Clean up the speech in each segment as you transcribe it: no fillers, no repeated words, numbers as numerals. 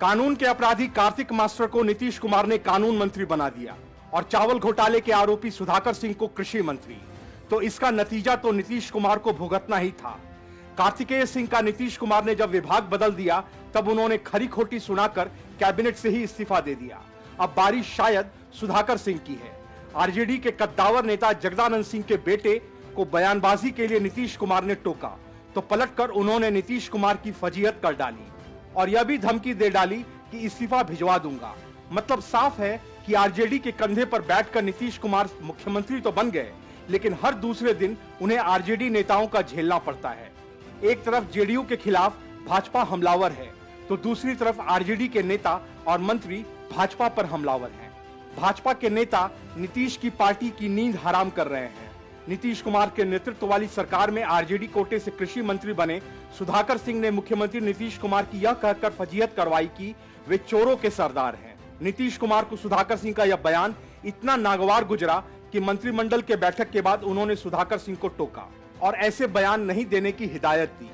कानून के अपराधी कार्तिक मास्टर को नीतीश कुमार ने कानून मंत्री बना दिया और चावल घोटाले के आरोपी सुधाकर सिंह को कृषि मंत्री। तो इसका नतीजा तो नीतीश कुमार को भुगतना ही था। कार्तिकेय सिंह का नीतीश कुमार ने जब विभाग बदल दिया तब उन्होंने खरी खोटी सुनाकर कैबिनेट से ही इस्तीफा दे दिया। अब बारी शायद सुधाकर सिंह की है। आरजेडी के कद्दावर नेता जगदानंद सिंह के बेटे को बयानबाजी के लिए नीतीश कुमार ने टोका तो पलटकर उन्होंने नीतीश कुमार की फजीहत कर डाली और यह भी धमकी दे डाली कि इस्तीफा भिजवा दूंगा। मतलब साफ है कि आरजेडी के कंधे पर बैठकर नीतीश कुमार मुख्यमंत्री तो बन गए, लेकिन हर दूसरे दिन उन्हें आरजेडी नेताओं का झेलना पड़ता है। एक तरफ जेडीयू के खिलाफ भाजपा हमलावर है तो दूसरी तरफ आरजेडी के नेता और मंत्री भाजपा पर हमलावर हैं। भाजपा के नेता नीतीश की पार्टी की नींद हराम कर रहे हैं। नीतीश कुमार के नेतृत्व वाली सरकार में आरजेडी कोटे से कृषि मंत्री बने सुधाकर सिंह ने मुख्यमंत्री नीतीश कुमार की यह कहकर फजीहत करवाई कि वे चोरों के सरदार हैं। नीतीश कुमार को सुधाकर सिंह का यह बयान इतना नागवार गुजरा कि मंत्रिमंडल के बैठक के बाद उन्होंने सुधाकर सिंह को टोका और ऐसे बयान नहीं देने की हिदायत दी।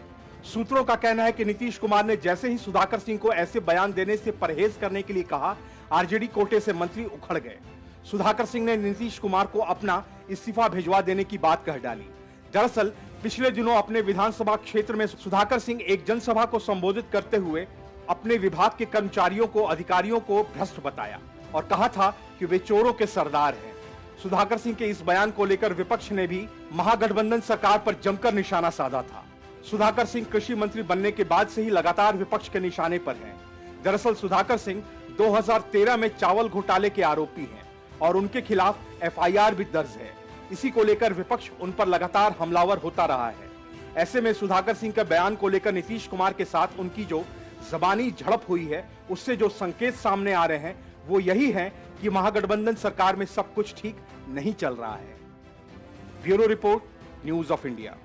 सूत्रों का कहना है कि नीतीश कुमार ने जैसे ही सुधाकर सिंह को ऐसे बयान देने से परहेज करने के लिए कहा, आरजेडी कोटे से मंत्री उखड़ गए। सुधाकर सिंह ने नीतीश कुमार को अपना इस्तीफा भिजवा देने की बात कह डाली। दरअसल पिछले दिनों अपने विधानसभा क्षेत्र में सुधाकर सिंह एक जनसभा को संबोधित करते हुए अपने विभाग के कर्मचारियों को, अधिकारियों को भ्रष्ट बताया और कहा था कि वे चोरों के सरदार हैं। सुधाकर सिंह के इस बयान को लेकर विपक्ष ने भी महागठबंधन सरकार पर जमकर निशाना साधा था। सुधाकर सिंह कृषि मंत्री बनने के बाद से ही लगातार विपक्ष के निशाने पर हैं। दरअसल सुधाकर सिंह 2013 में चावल घोटाले के आरोपी हैं और उनके खिलाफ एफआईआर भी दर्ज है। इसी को लेकर विपक्ष उन पर लगातार हमलावर होता रहा है। ऐसे में सुधाकर सिंह के बयान को लेकर नीतीश कुमार के साथ उनकी जो जबानी झड़प हुई है, उससे जो संकेत सामने आ रहे हैं वो यही है कि महागठबंधन सरकार में सब कुछ ठीक नहीं चल रहा है। Bureau report, news of India.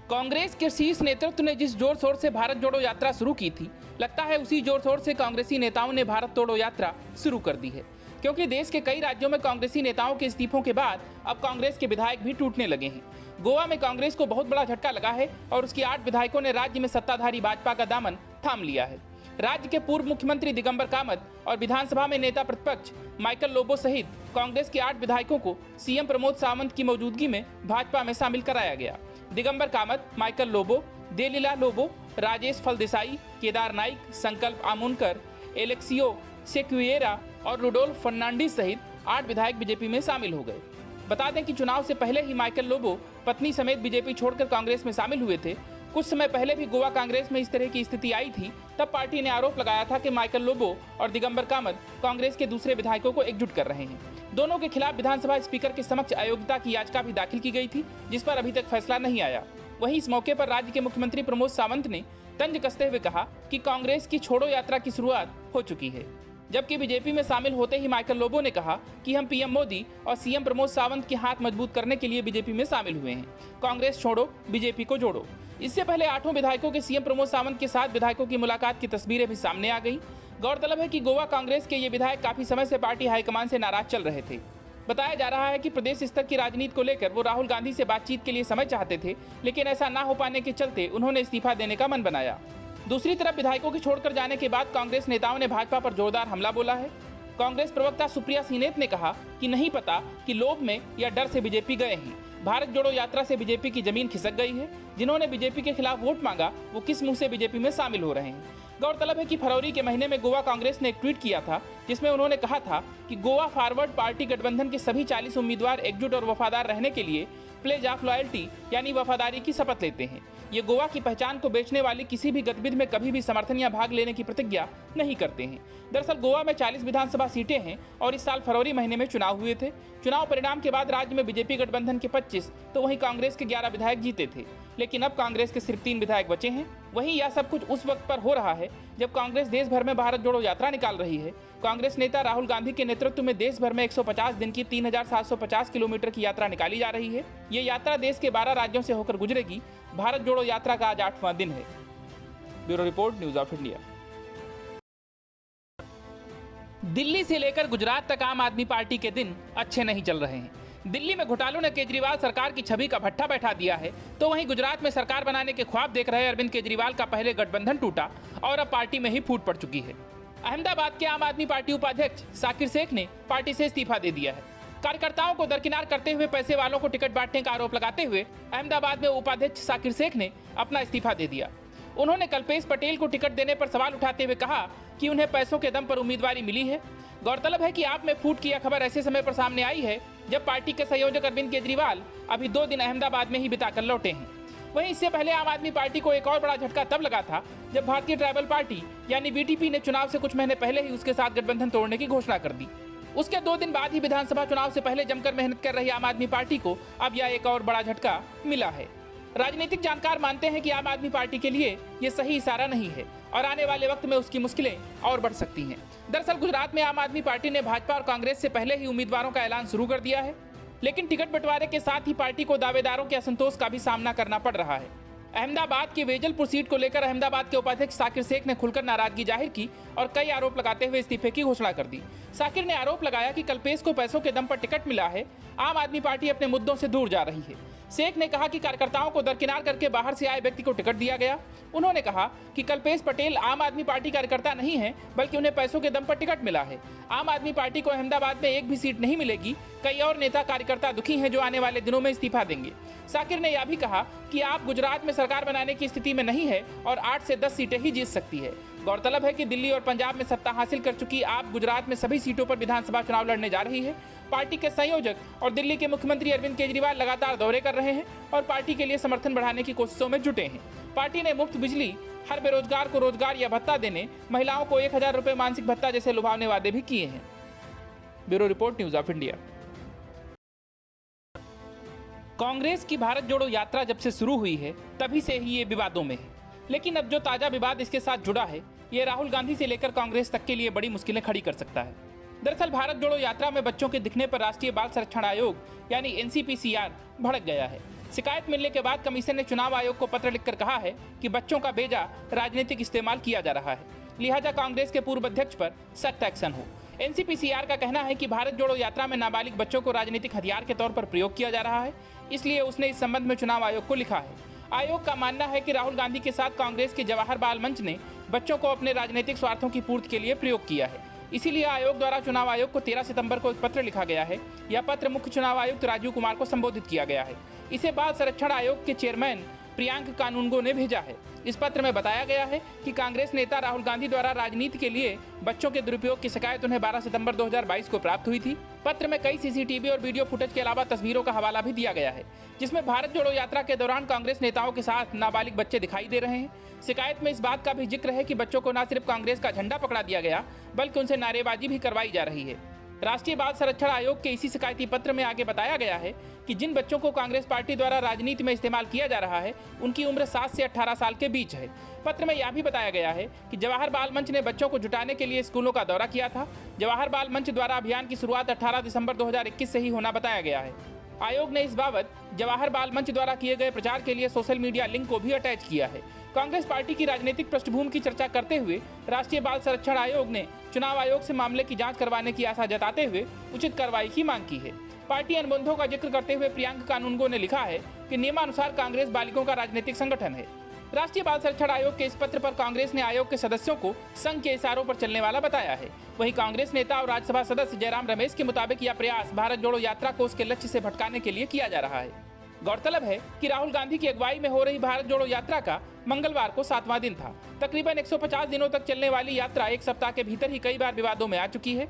Congress के शीर्ष नेतृत्व ने जिस जोर शोर से भारत जोड़ो यात्रा शुरू की थी, लगता है उसी जोर शोर से कांग्रेसी नेताओं ने भारत तोड़ो यात्रा शुरू कर दी है। क्योंकि देश के कई राज्यों में कांग्रेसी नेताओं के इस्तीफों के बाद अब कांग्रेस के विधायक भी टूटने लगे हैं। गोवा में कांग्रेस को बहुत बड़ा झटका लगा है और उसके 8 विधायकों ने राज्य में सत्ताधारी भाजपा का दामन थाम लिया है। राज्य के पूर्व मुख्यमंत्री दिगंबर कामत और विधानसभा में नेता प्रतिपक्ष माइकल लोबो सहित कांग्रेस के 8 विधायकों को सीएम प्रमोद सावंत की मौजूदगी में भाजपा में शामिल कराया गया। दिगंबर कामत, माइकल लोबो, देलीला लोबो, राजेश फलदेसाई, केदार नाइक, संकल्प आमुनकर, एलेक्सियो सेक्युएरा और रुडोल्फ फर्नांडिस सहित 8 विधायक बीजेपी में शामिल हो गए। बता दें कि चुनाव से पहले ही माइकल लोबो पत्नी समेत बीजेपी छोड़कर कांग्रेस में शामिल हुए थे। कुछ समय पहले भी गोवा कांग्रेस में इस तरह की स्थिति आई थी। तब पार्टी ने आरोप लगाया था कि माइकल लोबो और दिगंबर कामत कांग्रेस के दूसरे विधायकों को एकजुट कर रहे हैं। दोनों के खिलाफ विधानसभा स्पीकर के समक्ष अयोग्यता की याचिका भी दाखिल की गई थी, जिस पर अभी तक फैसला नहीं आया। वहीं इस मौके पर राज्य के मुख्यमंत्री प्रमोद सावंत ने तंज कसते हुए कहा कि कांग्रेस की छोड़ो यात्रा की शुरुआत हो चुकी है। जबकि बीजेपी में शामिल होते ही माइकल लोबो ने कहा कि हम पीएम मोदी और सीएम प्रमोद सावंत के हाथ मजबूत करने के लिए बीजेपी में शामिल हुए हैं। कांग्रेस छोड़ो, बीजेपी को जोड़ो। इससे पहले 8 विधायकों के सीएम प्रमोद सावंत के साथ विधायकों की मुलाकात की तस्वीरें भी सामने आ गई। गौरतलब है कि गोवा कांग्रेस के ये विधायक काफी समय से पार्टी हाईकमान से नाराज चल रहे थे। बताया जा रहा है कि प्रदेश स्तर की राजनीति को लेकर वो राहुल गांधी से बातचीत के लिए समय चाहते थे, लेकिन ऐसा ना हो पाने के चलते उन्होंने इस्तीफा देने का मन बनाया। दूसरी तरफ विधायकों के छोड़कर जाने के बाद कांग्रेस नेताओं ने भाजपा पर जोरदार हमला बोला है। कांग्रेस प्रवक्ता सुप्रिया सीनेत ने कहा कि नहीं पता कि लोभ में या डर से बीजेपी गए हैं। भारत जोड़ो यात्रा से बीजेपी की जमीन खिसक गई है। जिन्होंने बीजेपी के खिलाफ वोट मांगा वो किस मुंह से बीजेपी में शामिल हो रहे हैं। गौरतलब है कि फरवरी के महीने में गोवा कांग्रेस ने एक ट्वीट किया था, जिसमें उन्होंने कहा था कि गोवा फॉरवर्ड पार्टी गठबंधन के सभी 40 उम्मीदवार एकजुट और वफादार रहने के लिए प्लेज ऑफ लॉयल्टी यानी वफादारी की शपथ लेते हैं। ये गोवा की पहचान को बेचने वाली किसी भी गतिविधि में कभी भी समर्थन या भाग लेने की प्रतिज्ञा नहीं करते हैं। दरअसल गोवा में 40 विधानसभा सीटें हैं और इस साल फरवरी महीने में चुनाव हुए थे। चुनाव परिणाम के बाद राज्य में बीजेपी गठबंधन के 25 तो वहीं कांग्रेस के 11 विधायक जीते थे, लेकिन अब कांग्रेस के सिर्फ 3 विधायक बचे हैं। वहीं यह सब कुछ उस वक्त पर हो रहा है जब कांग्रेस देश भर में भारत जोड़ो यात्रा निकाल रही है। कांग्रेस नेता राहुल गांधी के नेतृत्व में देश भर में 150 दिन की 3750 किलोमीटर की यात्रा निकाली जा रही है। ये यात्रा देश के 12 राज्यों से होकर गुजरेगी। भारत जोड़ो यात्रा का आज 8वां दिन है। Bureau report, news of India. Delhi से लेकर गुजरात तक आम आदमी पार्टी के दिन अच्छे नहीं चल रहे हैं। दिल्ली में घोटालों ने केजरीवाल सरकार की छवि का भट्ठा बैठा दिया है, तो वहीं गुजरात में सरकार बनाने के ख्वाब देख रहे अरविंद केजरीवाल का पहले गठबंधन टूटा और अब पार्टी में ही फूट पड़ चुकी है। अहमदाबाद के आम आदमी पार्टी उपाध्यक्ष साकिर शेख ने पार्टी से इस्तीफा दे दिया है। कार्यकर्ताओं को दरकिनार करते हुए पैसे वालों को टिकट बांटने का आरोप लगाते हुए अहमदाबाद में उपाध्यक्ष साकिर शेख ने अपना इस्तीफा दे दिया। उन्होंने कल्पेश पटेल को टिकट देने पर सवाल उठाते हुए कहा कि उन्हें पैसों के दम पर उम्मीदवारी मिली है। गौरतलब है कि आप में फूट की यह खबर ऐसे समय पर सामने आई है जब पार्टी के संयोजक अरविंद केजरीवाल अभी 2 दिन अहमदाबाद में ही बिताकर लौटे हैं। वहीं इससे पहले आम आदमी पार्टी को एक और बड़ा झटका तब लगा था जब भारतीय ट्राइबल पार्टी यानी बीटीपी ने चुनाव से कुछ महीने पहले ही उसके साथ गठबंधन तोड़ने की घोषणा कर दी। उसके 2 दिन बाद ही विधानसभा चुनाव से पहले जमकर मेहनत कर रही आम आदमी पार्टी को अब यह एक और बड़ा झटका मिला है। राजनीतिक जानकार मानते हैं कि आम आदमी पार्टी के लिए ये सही इशारा नहीं है और आने वाले वक्त में उसकी मुश्किलें और बढ़ सकती हैं। दरअसल गुजरात में आम आदमी पार्टी ने भाजपा और कांग्रेस से पहले ही उम्मीदवारों का ऐलान शुरू कर दिया है, लेकिन टिकट बंटवारे के साथ ही पार्टी को दावेदारों के असंतोष का भी सामना करना पड़ रहा है। अहमदाबाद की वेजलपुर सीट को लेकर अहमदाबाद के उपाध्यक्ष साकिर शेख ने खुलकर नाराजगी जाहिर की और कई आरोप लगाते हुए इस्तीफे की घोषणा कर दी। साकिर ने आरोप लगाया कि कल्पेश को पैसों के दम पर टिकट मिला है, आम आदमी पार्टी अपने मुद्दों से दूर जा रही है। शेख ने कहा कि कार्यकर्ताओं को दरकिनार करके बाहर से आए व्यक्ति को टिकट दिया गया। उन्होंने कहा कि कल्पेश पटेल आम आदमी पार्टी कार्यकर्ता नहीं है, बल्कि उन्हें पैसों के दम पर टिकट मिला है। आम आदमी पार्टी को अहमदाबाद में एक भी सीट नहीं मिलेगी। कई और नेता कार्यकर्ता दुखी हैं जो आने वाले दिनों में इस्तीफा देंगे। साकिर ने यह भी कहा कि आप गुजरात में सरकार बनाने की स्थिति में नहीं है और 8 से 10 सीटें ही जीत सकती है। गौरतलब है कि दिल्ली और पंजाब में सत्ता हासिल कर चुकी आप गुजरात में सभी सीटों पर विधानसभा चुनाव लड़ने जा रही है। पार्टी के संयोजक और दिल्ली के मुख्यमंत्री अरविंद केजरीवाल लगातार दौरे कर रहे हैं और पार्टी के लिए समर्थन बढ़ाने की कोशिशों में जुटे हैं। पार्टी ने मुफ्त बिजली, हर बेरोजगार को रोजगार या भत्ता देने, महिलाओं को 1000 रुपए मानसिक भत्ता जैसे लुभावने वादे भी किए हैं। Bureau report, news of India. Congress की भारत जोड़ो यात्रा जब से शुरू हुई है तभी से ही ये विवादों में है, लेकिन अब जो ताजा विवाद इसके साथ जुड़ा है ये राहुल गांधी से लेकर कांग्रेस तक के लिए बड़ी मुश्किलें खड़ी कर सकता है। दरअसल भारत जोड़ो यात्रा में बच्चों के दिखने पर राष्ट्रीय बाल संरक्षण आयोग यानी NCPCR भड़क गया है। शिकायत मिलने के बाद कमीशन ने चुनाव आयोग को पत्र लिखकर कहा है कि बच्चों का बेजा राजनीतिक इस्तेमाल किया जा रहा है, लिहाजा कांग्रेस के पूर्व अध्यक्ष पर सख्त एक्शन हो। NCPCR का कहना है कि भारत जोड़ो यात्रा में नाबालिग बच्चों को राजनीतिक हथियार के तौर पर प्रयोग किया जा रहा है, इसलिए उसने इस संबंध में चुनाव आयोग को लिखा है। आयोग का मानना है कि राहुल गांधी के साथ कांग्रेस के जवाहर बाल मंच ने बच्चों को अपने राजनीतिक स्वार्थों की पूर्ति के लिए प्रयोग किया है। इसीलिए आयोग द्वारा चुनाव आयोग को 13 सितंबर को एक पत्र लिखा गया है। यह पत्र मुख्य चुनाव आयुक्त राजीव कुमार को संबोधित किया गया है। इसे बाल संरक्षण आयोग के चेयरमैन प्रियांक कानूनगो ने भेजा है। इस पत्र में बताया गया है कि कांग्रेस नेता राहुल गांधी द्वारा राजनीति के लिए बच्चों के दुरुपयोग की शिकायत उन्हें 12 सितंबर 2022 को प्राप्त हुई थी। पत्र में कई CCTV और वीडियो फुटेज के अलावा तस्वीरों का हवाला भी दिया गया है, जिसमें भारत जोड़ो यात्रा के दौरान कांग्रेस नेताओं के साथ नाबालिग बच्चे दिखाई दे रहे हैं। शिकायत में इस बात का भी जिक्र है कि बच्चों को न सिर्फ कांग्रेस का झंडा पकड़ा दिया गया, बल्कि उनसे नारेबाजी भी करवाई जा रही है। राष्ट्रीय बाल संरक्षण आयोग के इसी शिकायती पत्र में आगे बताया गया है कि जिन बच्चों को कांग्रेस पार्टी द्वारा राजनीति में इस्तेमाल किया जा रहा है उनकी उम्र 7 से 18 साल के बीच है। पत्र में यह भी बताया गया है कि जवाहर बाल मंच ने बच्चों को जुटाने के लिए स्कूलों का दौरा किया था। जवाहर बाल मंच द्वारा अभियान की शुरुआत 18 दिसंबर 2021 से ही होना बताया गया है। आयोग ने इस बाबत जवाहर बाल मंच द्वारा किए गए प्रचार के लिए सोशल मीडिया लिंक को भी अटैच किया है। कांग्रेस पार्टी की राजनीतिक पृष्ठभूमि की चर्चा करते हुए राष्ट्रीय बाल संरक्षण आयोग ने चुनाव आयोग से मामले की जांच करवाने की आशा जताते हुए उचित कार्रवाई की मांग की है। पार्टी अनुबंधों का जिक्र करते हुए प्रियांक कानूनगो ने लिखा है कि नियमानुसार कांग्रेस बालिगों का राजनीतिक संगठन है। राष्ट्रीय बाल संरक्षण आयोग के इस पत्र पर कांग्रेस ने आयोग के सदस्यों को संघ के इशारों पर चलने वाला बताया है। वहीं कांग्रेस नेता और राज्यसभा सदस्य जयराम रमेश के मुताबिक यह प्रयास भारत जोड़ो यात्रा को उसके लक्ष्य से भटकाने के लिए किया जा रहा है। गौरतलब है कि राहुल गांधी की अगुवाई में हो रही भारत जोड़ो यात्रा का मंगलवार को 7वां दिन था। तकरीबन 150 दिनों तक चलने वाली यात्रा एक सप्ताह के भीतर ही कई बार विवादों में आ चुकी है।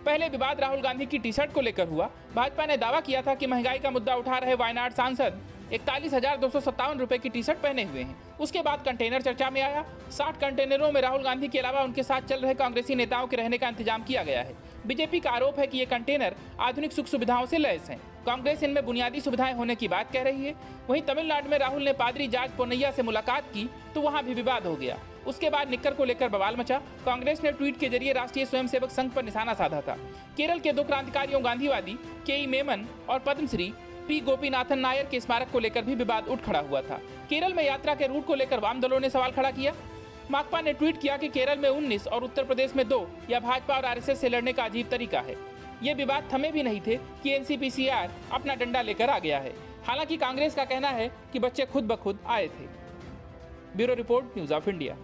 पहले विवाद राहुल गांधी की टी-शर्ट को लेकर हुआ। भाजपा ने दावा किया था कि महंगाई का मुद्दा उठा रहे वायनाड सांसद 41,257 रुपए की टी-शर्ट पहने हुए हैं। उसके बाद कंटेनर चर्चा में आया। 60 कंटेनरों में राहुल गांधी के अलावा उनके साथ चल रहे कांग्रेसी नेताओं के रहने का इंतजाम किया गया है। बीजेपी का आरोप है कि ये कंटेनर आधुनिक सुख सुविधाओं से लैस हैं। कांग्रेस इनमें बुनियादी सुविधाएं होने की बात कह रही है। वहीं तमिलनाडु में राहुल ने पादरी जॉर्ज पोन्नैया से मुलाकात की तो वहां भी विवाद हो गया। उसके बाद निक्कर को लेकर बवाल मचा। कांग्रेस ने ट्वीट के जरिए राष्ट्रीय स्वयंसेवक संघ पर निशाना साधा था। केरल के 2 क्रांतिकारियों गांधीवादी के.ई. मेमन और पद्मश्री पी. गोपीनाथन नायर के स्मारक को लेकर भी विवाद उठ खड़ा हुआ था। केरल में यात्रा के रूट को लेकर वाम दलों ने सवाल खड़ा किया। माकपा ने ट्वीट किया कि केरल में 19 और उत्तर प्रदेश में 2 यह भाजपा और आरएसएस से लड़ने का अजीब तरीका है। ये विवाद थमे भी नहीं थे कि एनसीपीसीआर अपना डंडा लेकर आ गया है। हालांकि कांग्रेस का कहना है कि बच्चे खुद ब खुद आए थे। Bureau report, news of India.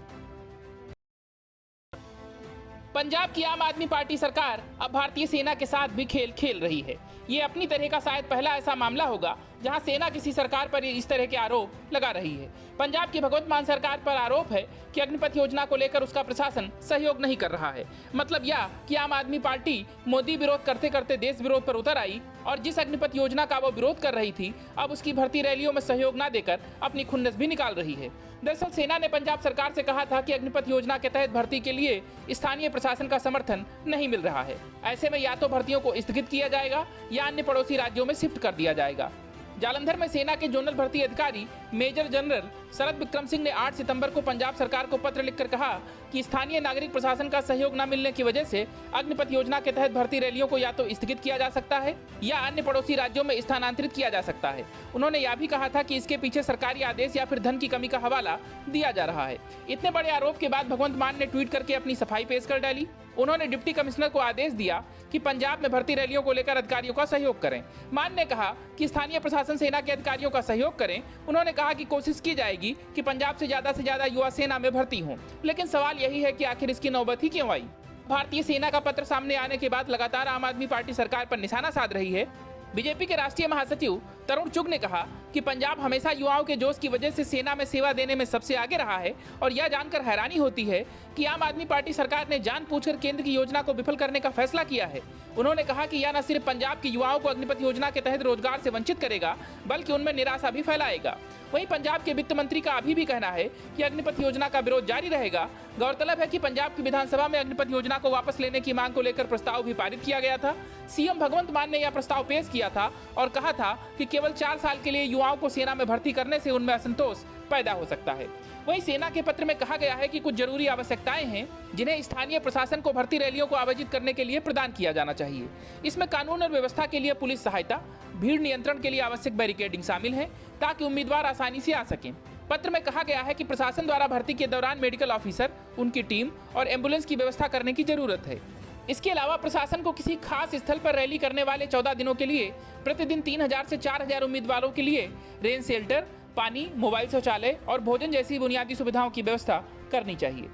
Punjab की आम आदमी पार्टी सरकार अब भारतीय सेना के साथ भी खेल खेल रही है। ये अपनी तरह का शायद पहला ऐसा मामला होगा जहां सेना किसी सरकार पर इस तरह के आरोप लगा रही है। पंजाब की भगवंत मान सरकार पर आरोप है कि अग्निपथ योजना को लेकर उसका प्रशासन सहयोग नहीं कर रहा है। मतलब यह कि आम आदमी पार्टी मोदी विरोध करते करते देश विरोध पर उतर आई और जिस अग्निपथ योजना का वो विरोध कर रही थी, अब उसकी भर्ती रैलियों में सहयोग न देकर अपनी खुन्नस भी निकाल रही है। दरअसल सेना ने पंजाब सरकार से कहा था कि अग्निपथ योजना के तहत भर्ती के लिए स्थानीय प्रशासन का समर्थन नहीं मिल रहा है। ऐसे में या तो भर्तियों को स्थगित किया जाएगा या अन्य पड़ोसी राज्यों में शिफ्ट कर दिया जाएगा। जालंधर में सेना के जोनल भर्ती अधिकारी मेजर जनरल शरद विक्रम सिंह ने 8 सितंबर को पंजाब सरकार को पत्र लिखकर कहा कि स्थानीय नागरिक प्रशासन का सहयोग न मिलने की वजह से अग्निपथ योजना के तहत भर्ती रैलियों को या तो स्थगित किया जा सकता है या अन्य पड़ोसी राज्यों में स्थानांतरित किया जा सकता है। उन्होंने यह भी कहा था कि इसके पीछे सरकारी आदेश या फिर धन की कमी का हवाला दिया जा रहा है। इतने बड़े आरोप के बाद भगवंत मान ने ट्वीट करके अपनी सफाई पेश कर डाली। उन्होंने डिप्टी कमिश्नर को आदेश दिया कि पंजाब में भर्ती रैलियों को लेकर अधिकारियों का सहयोग करें। मान ने कहा कि स्थानीय प्रशासन सेना के अधिकारियों का सहयोग करें। उन्होंने कहा कि कोशिश की जाएगी कि पंजाब से ज्यादा युवा सेना में भर्ती हों, लेकिन सवाल यही है कि आखिर इसकी नौबत ही क्यों आई। भारतीय सेना का पत्र सामने आने के बाद लगातार आम आदमी पार्टी सरकार पर निशाना साध रही है। बीजेपी के राष्ट्रीय महासचिव तरुण चुग ने कहा कि पंजाब हमेशा युवाओं के जोश की वजह से सेना में सेवा देने में सबसे आगे रहा है और यह जानकर हैरानी होती है कि आम आदमी पार्टी सरकार ने जानबूझकर केंद्र की योजना को विफल करने का फैसला किया है। उन्होंने कहा कि यह न सिर्फ पंजाब के युवाओं को अग्निपथ योजना के तहत रोजगार से वंचित करेगा बल्कि उनमें निराशा भी फैलाएगा। वहीं पंजाब के वित्त मंत्री का अभी भी कहना है कि अग्निपथ योजना का विरोध जारी रहेगा। गौरतलब है कि पंजाब की विधानसभा में अग्निपथ योजना को वापस लेने की मांग को लेकर प्रस्ताव भी पारित किया गया था। सीएम भगवंत मान ने यह प्रस्ताव पेश किया था और कहा था कि केवल 4 साल के लिए युवाओं को सेना में भर्ती करने से उनमें असंतोष पैदा हो सकता है। वहीं सेना के पत्र में कहा गया है कि कुछ जरूरी आवश्यकताएं हैं जिन्हें स्थानीय प्रशासन को भर्ती रैलियों को आयोजित करने के लिए प्रदान किया जाना चाहिए। इसमें कानून और व्यवस्था के लिए पुलिस सहायता, भीड़ नियंत्रण के लिए आवश्यक बैरिकेडिंग शामिल है ताकि उम्मीदवार आसानी से आ सकें। पत्र में कहा गया है कि प्रशासन द्वारा भर्ती के दौरान मेडिकल ऑफिसर, उनकी टीम और एम्बुलेंस की व्यवस्था करने की जरूरत है। इसके अलावा प्रशासन को किसी खास स्थल पर रैली करने वाले 14 दिनों के लिए प्रतिदिन 3000 से 4000 उम्मीदवारों के लिए रेन शेल्टर, पानी, मोबाइल शौचालय और भोजन जैसी बुनियादी सुविधाओं की व्यवस्था करनी चाहिए।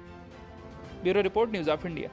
Bureau report, news of India.